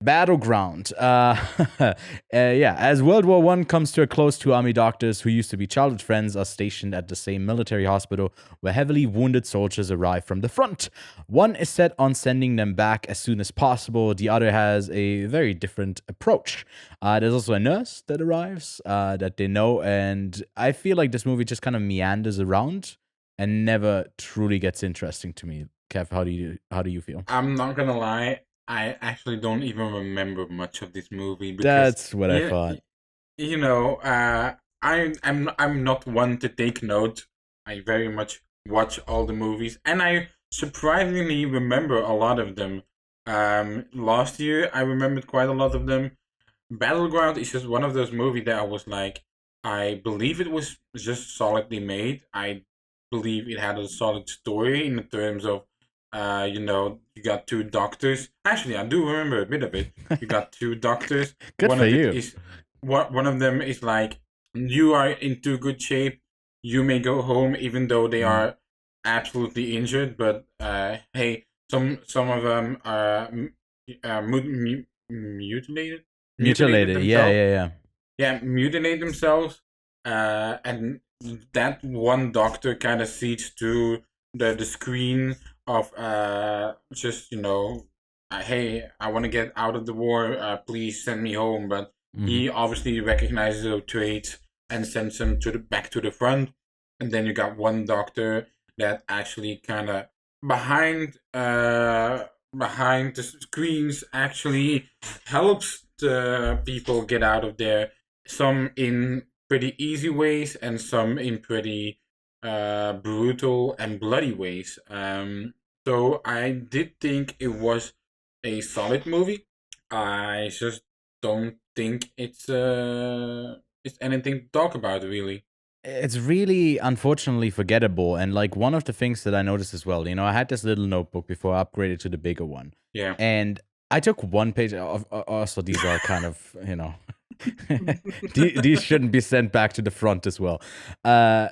Battleground. Yeah, as World War One comes to a close, two army doctors who used to be childhood friends are stationed at the same military hospital where heavily wounded soldiers arrive from the front. One is set on sending them back as soon as possible. The other has a very different approach. There's also a nurse that arrives that they know, and I feel like this movie just kind of meanders around and never truly gets interesting to me. Kev, how do you feel? I'm not gonna lie, I actually don't even remember much of this movie because That's what I you, thought. you know, I'm not one to take note. I very much watch all the movies, and I surprisingly remember a lot of them. Last year I remembered quite a lot of them. Battleground is just one of those movies that I was like, I believe it was just solidly made. I believe it had a solid story in terms of, you got two doctors. Actually, I do remember a bit of it. You got two doctors. Good One for of it you. is one of them is like, you are in too good shape. You may go home, even though they Mm. are absolutely injured. But hey, some of them are mutilated Mutilated. Yeah, themselves. yeah, yeah. Yeah, mutilate themselves. And that one doctor kind of sees through the screen of just hey, I want to get out of the war. Please send me home. But Hmm. he obviously recognizes those traits and sends them back to the front. And then you got one doctor that actually kind of behind behind the screens actually helps the people get out of there. Some in pretty easy ways and some in pretty brutal and bloody ways. So I did think it was a solid movie. I just don't think it's anything to talk about really. It's really unfortunately forgettable. And like one of the things that I noticed as well, I had this little notebook before I upgraded to the bigger one. Yeah. And I took one page. Also, these are kind of, these shouldn't be sent back to the front as well. Uh,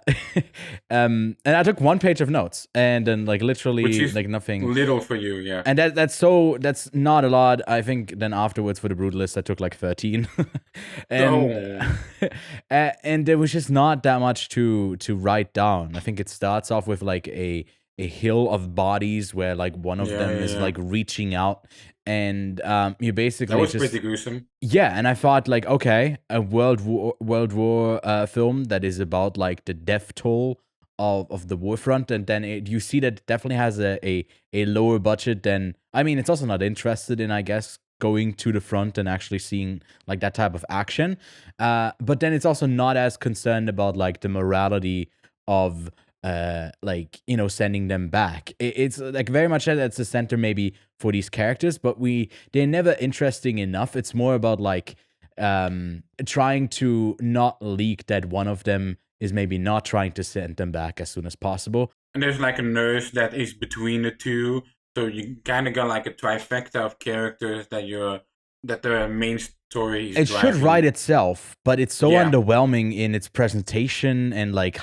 and I took one page of notes and then like Which literally is like nothing. little for you, yeah. And that's not a lot. I think then afterwards for the brutalist I took like 13. And Oh. and there was just not that much to write down. I think it starts off with like a hill of bodies where like one of Yeah, them yeah, is yeah. like reaching out, and you That basically was pretty just, gruesome. yeah. And I thought like, okay, a world war film that is about like the death toll of the war front, and then you see that it definitely has a lower budget than, I mean, it's also not interested in, I guess, going to the front and actually seeing like that type of action. But then it's also not as concerned about like the morality of like, sending them back. It's like very much that's the center maybe for these characters, but they're never interesting enough. It's more about like trying to not leak that one of them is maybe not trying to send them back as soon as possible. And there's like a nurse that is between the two, so you kind of got like a trifecta of characters that the main story is It should write driving. itself, but it's so Yeah, underwhelming in its presentation and like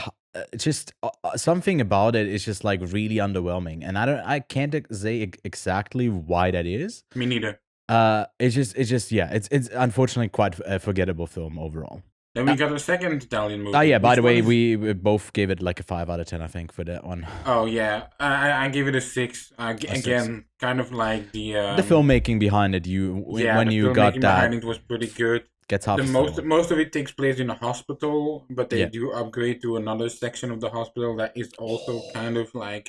just something about it is just like really underwhelming, and I can't say exactly why that is. me neither. It's just yeah, it's unfortunately quite a forgettable film overall. Then we got a second Italian Oh movie. yeah, by Which the one way, is? we both gave it like a 5 out of 10, I think, for that one. Oh yeah, I give it a 6. A six. Again, kind of like the The filmmaking behind it, yeah, when the you got filmmaking behind that, it was pretty good. gets half The a star most more. most of it takes place in a hospital, but they Yeah. do upgrade to another section of the hospital that is also kind of like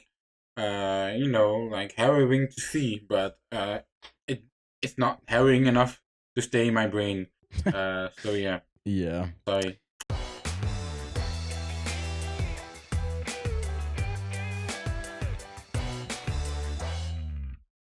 like harrowing to see, but it it's not harrowing enough to stay in my brain. So yeah, Yeah. sorry.